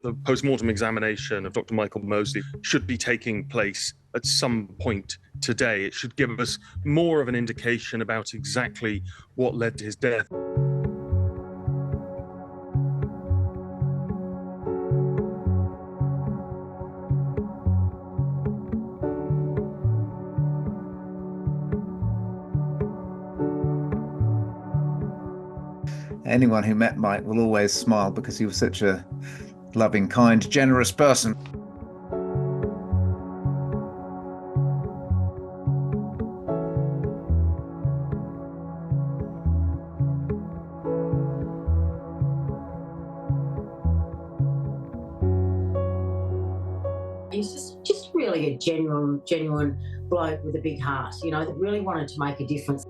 The post-mortem examination of Dr. Michael Mosley should be taking place at some point today. It should give us more of an indication about exactly what led to his death. Anyone who met Mike will always smile because he was such a loving, kind, generous person. He's just really a genuine bloke with a big heart, that really wanted to make a difference.